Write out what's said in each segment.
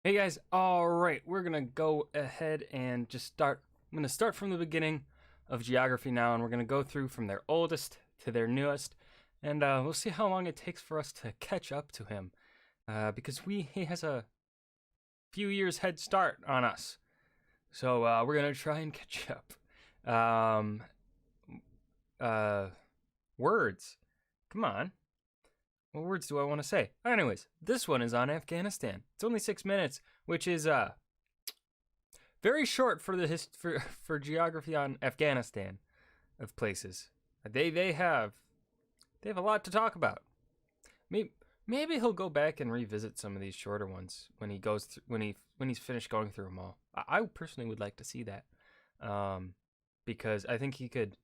Hey guys, alright, we're gonna go ahead and just start. I'm gonna start from the beginning of geography now, and we're gonna go through from their oldest to their newest, and we'll see how long it takes for us to catch up to him. Because he has a few years head start on us. So we're gonna try and catch up. Words. Come on. What words do I want to say? Anyways, this one is on Afghanistan. It's only 6 minutes, which is very short for the for geography on Afghanistan of places. They have a lot to talk about. Maybe he'll go back and revisit some of these shorter ones when he goes when he's finished going through them all. I personally would like to see that, because I think he could.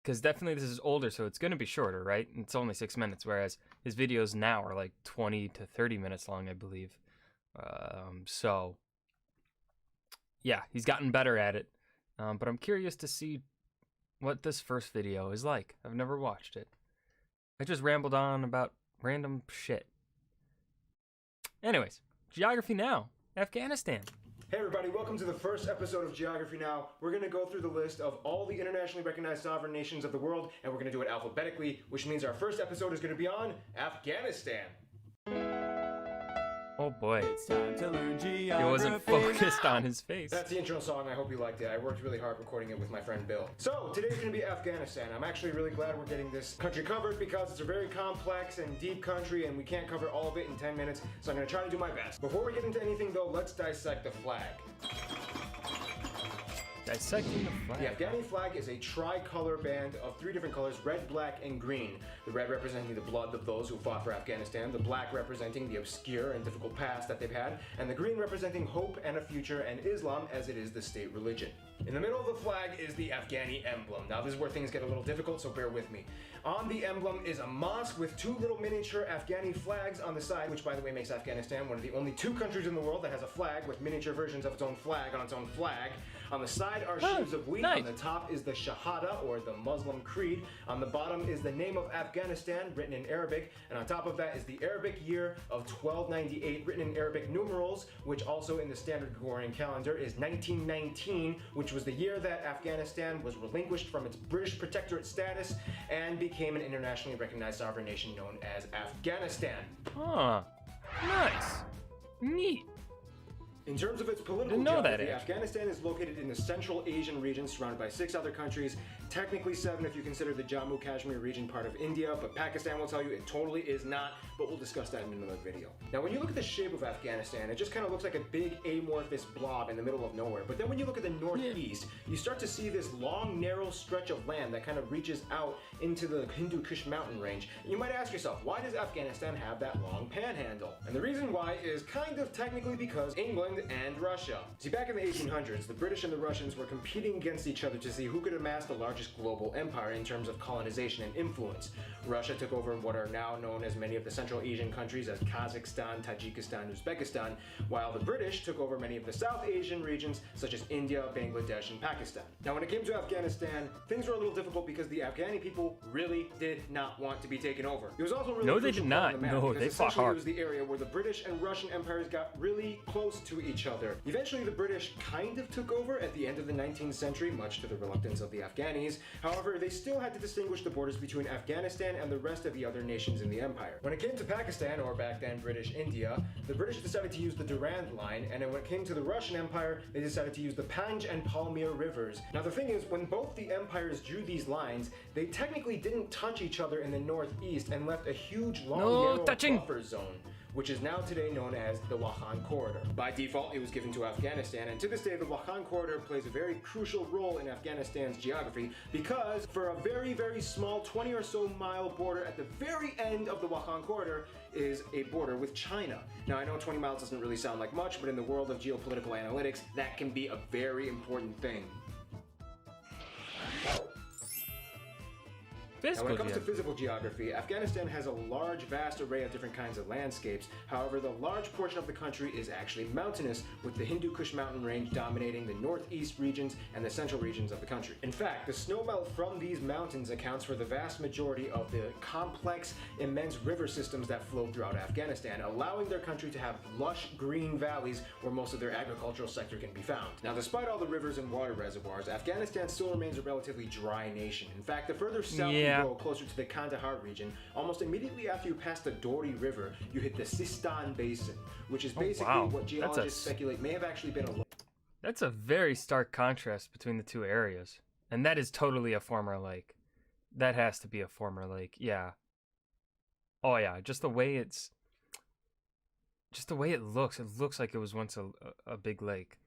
Because definitely this is older, so it's going to be shorter, right? It's only 6 minutes, whereas his videos now are like 20 to 30 minutes long, I believe. So, yeah, he's gotten better at it. But I'm curious to see what this first video is like. I've never watched it. I just rambled on about random shit. Anyways, Geography Now, Afghanistan. Hey everybody, welcome to the first episode of Geography Now. We're going to go through the list of all the internationally recognized sovereign nations of the world, and we're going to do it alphabetically, which means our first episode is going to be on Afghanistan. Oh boy. It's time to learn geography. He wasn't focused on his face. That's the intro song. I hope you liked it. I worked really hard recording it with my friend Bill. So, today's going to be Afghanistan. I'm actually really glad we're getting this country covered because it's a very complex and deep country and we can't cover all of it in 10 minutes, so I'm going to try to do my best. Before we get into anything though, let's dissect the flag. Dissecting the flag. The Afghani flag is a tricolor band of 3 different colors, red, black, and green. The red representing the blood of those who fought for Afghanistan, the black representing the obscure and difficult past that they've had, and the green representing hope and a future, and Islam as it is the state religion. In the middle of the flag is the Afghani emblem. Now this is where things get a little difficult, so bear with me. On the emblem is a mosque with 2 little miniature Afghani flags on the side, which by the way makes Afghanistan one of the only 2 countries in the world that has a flag with miniature versions of its own flag on its own flag. On the side are shoes of wheat. Nice. On the top is the Shahada, or the Muslim creed. On the bottom is the name of Afghanistan, written in Arabic. And on top of that is the Arabic year of 1298, written in Arabic numerals, which also in the standard Gregorian calendar is 1919, which was the year that Afghanistan was relinquished from its British protectorate status and became an internationally recognized sovereign nation known as Afghanistan. Huh. Nice. Neat. In terms of its political Didn't know that, geography, actually. Afghanistan is located in the Central Asian region, surrounded by 6 other countries. Technically 7 if you consider the Jammu Kashmir region part of India, but Pakistan will tell you it totally is not, but we'll discuss that in another video. Now when you look at the shape of Afghanistan, it just kind of looks like a big amorphous blob in the middle of nowhere. But then when you look at the northeast, you start to see this long, narrow stretch of land that kind of reaches out into the Hindu Kush mountain range. And you might ask yourself, why does Afghanistan have that long panhandle? And the reason why is kind of technically because England and Russia. See, back in the 1800s, the British and the Russians were competing against each other to see who could amass the largest global empire in terms of colonization and influence. Russia took over what are now known as many of the Central Asian countries as Kazakhstan, Tajikistan, Uzbekistan, while the British took over many of the South Asian regions such as India, Bangladesh, and Pakistan. Now when it came to Afghanistan, things were a little difficult because the Afghani people really did not want to be taken over. It was also really No, they crucial did part not. of the map No, because they fought essentially hard. it was the area where the British and Russian empires got really close to each other. Eventually the British kind of took over at the end of the 19th century, much to the reluctance of the Afghanis. However, they still had to distinguish the borders between Afghanistan and the rest of the other nations in the empire. When it came to Pakistan, or back then British India, the British decided to use the Durand Line, and then when it came to the Russian Empire, they decided to use the Panj and Palmyr rivers. Now the thing is, when both the empires drew these lines, they technically didn't touch each other in the northeast and left a huge long narrow buffer zone, which is now today known as the Wakhan Corridor. By default, it was given to Afghanistan, and to this day, the Wakhan Corridor plays a very crucial role in Afghanistan's geography because for a very, very small 20 or so mile border at the very end of the Wakhan Corridor is a border with China. Now, I know 20 miles doesn't really sound like much, but in the world of geopolitical analytics, that can be a very important thing. Now, when it comes to geography. physical geography, Afghanistan has a large, vast array of different kinds of landscapes. However, the large portion of the country is actually mountainous, with the Hindu Kush mountain range dominating the northeast regions and the central regions of the country. In fact, the snowmelt from these mountains accounts for the vast majority of the complex, immense river systems that flow throughout Afghanistan, allowing their country to have lush green valleys where most of their agricultural sector can be found. Now, despite all the rivers and water reservoirs, Afghanistan still remains a relatively dry nation. In fact, the further south you go, closer to the Kandahar region, almost immediately after you pass the Dori River, you hit the Sistan Basin, which is basically what geologists speculate may have actually been a... That's a very stark contrast between the two areas. And that is totally a former lake. That has to be a former lake, yeah. Oh yeah, just the way it looks like it was once a big lake.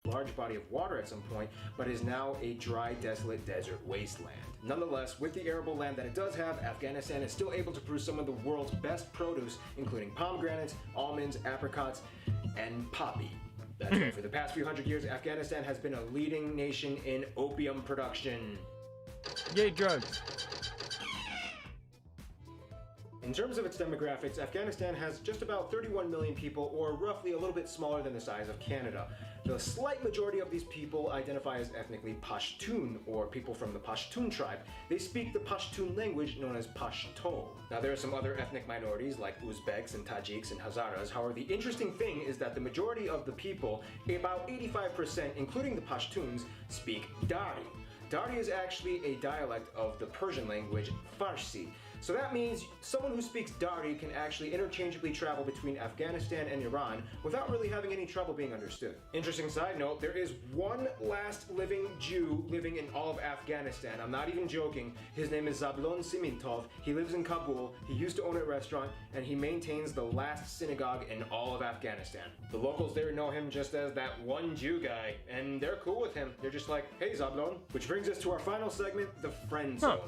Large body of water at some point, but is now a dry, desolate desert wasteland. Nonetheless, with the arable land that it does have, Afghanistan is still able to produce some of the world's best produce, including pomegranates, almonds, apricots, and poppy. That's right. For the past few hundred years, Afghanistan has been a leading nation in opium production. Yay, drugs. In terms of its demographics, Afghanistan has just about 31 million people, or roughly a little bit smaller than the size of Canada. The slight majority of these people identify as ethnically Pashtun, or people from the Pashtun tribe. They speak the Pashtun language known as Pashto. Now, there are some other ethnic minorities like Uzbeks and Tajiks and Hazaras. However, the interesting thing is that the majority of the people, about 85%, including the Pashtuns, speak Dari. Dari is actually a dialect of the Persian language Farsi. So that means someone who speaks Dari can actually interchangeably travel between Afghanistan and Iran without really having any trouble being understood. Interesting side note, there is one last living Jew living in all of Afghanistan. I'm not even joking. His name is Zablon Simintov. He lives in Kabul. He used to own a restaurant, and he maintains the last synagogue in all of Afghanistan. The locals there know him just as that one Jew guy, and they're cool with him. They're just like, hey Zablon. Which brings us to our final segment, the friend zone.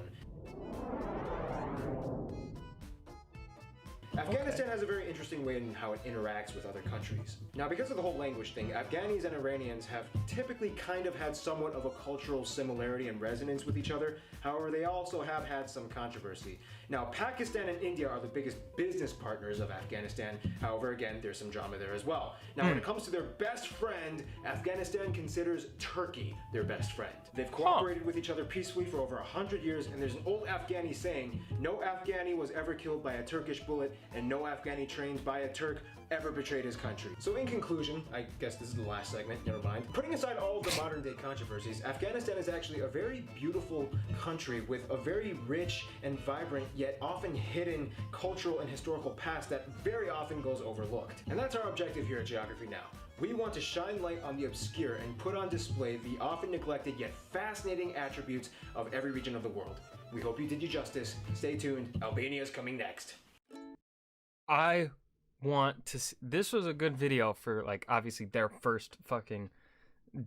Afghanistan has a very interesting way in how it interacts with other countries. Now, because of the whole language thing, Afghanis and Iranians have typically kind of had somewhat of a cultural similarity and resonance with each other. However, they also have had some controversy. Now, Pakistan and India are the biggest business partners of Afghanistan. However, again, there's some drama there as well. Now, when it comes to their best friend, Afghanistan considers Turkey their best friend. They've cooperated with each other peacefully for over 100 years, and there's an old Afghani saying, no Afghani was ever killed by a Turkish bullet, and no Afghani trained by a Turk ever betrayed his country. So in conclusion, I guess this is the last segment, never mind. Putting aside all of the modern day controversies, Afghanistan is actually a very beautiful country with a very rich and vibrant yet often hidden cultural and historical past that very often goes overlooked. And that's our objective here at Geography Now. We want to shine light on the obscure and put on display the often neglected yet fascinating attributes of every region of the world. We hope you did you justice. Stay tuned. Albania is coming next. I want to see, this was a good video for, like, obviously their first fucking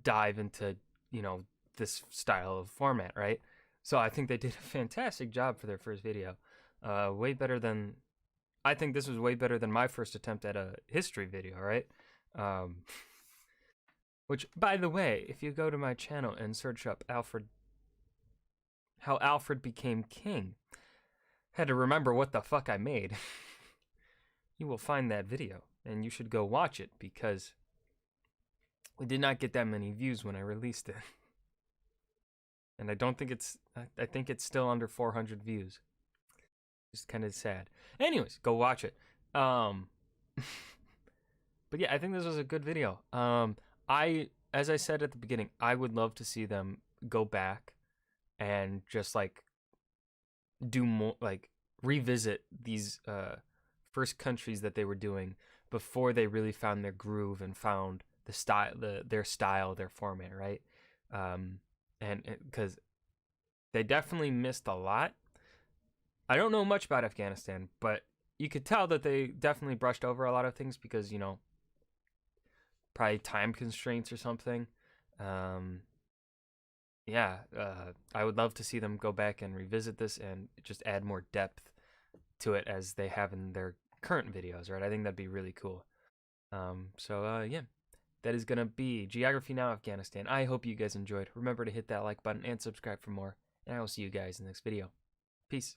dive into, you know, this style of format, right? So I think they did a fantastic job for their first video. Way better than, I think this was way better than my first attempt at a history video, right? Which, by the way, if you go to my channel and search up how Alfred became king, had to remember what the fuck I made. You will find that video, and you should go watch it, because we did not get that many views when I released it. And I don't think I think it's still under 400 views. Just kind of sad. Anyways, go watch it. But yeah, I think this was a good video. As I said at the beginning, I would love to see them go back and just, like, do more, like, revisit these, first countries that they were doing before they really found their groove and found the style, their format, right? And because they definitely missed a lot. I don't know much about Afghanistan, but you could tell that they definitely brushed over a lot of things because, you know, probably time constraints or something. Yeah, I would love to see them go back and revisit this and just add more depth to it as they have in their current videos, right? I think that'd be really cool. Yeah, that is gonna be Geography Now Afghanistan. I hope you guys enjoyed. Remember to hit that like button and subscribe for more, and I will see you guys in the next video. Peace.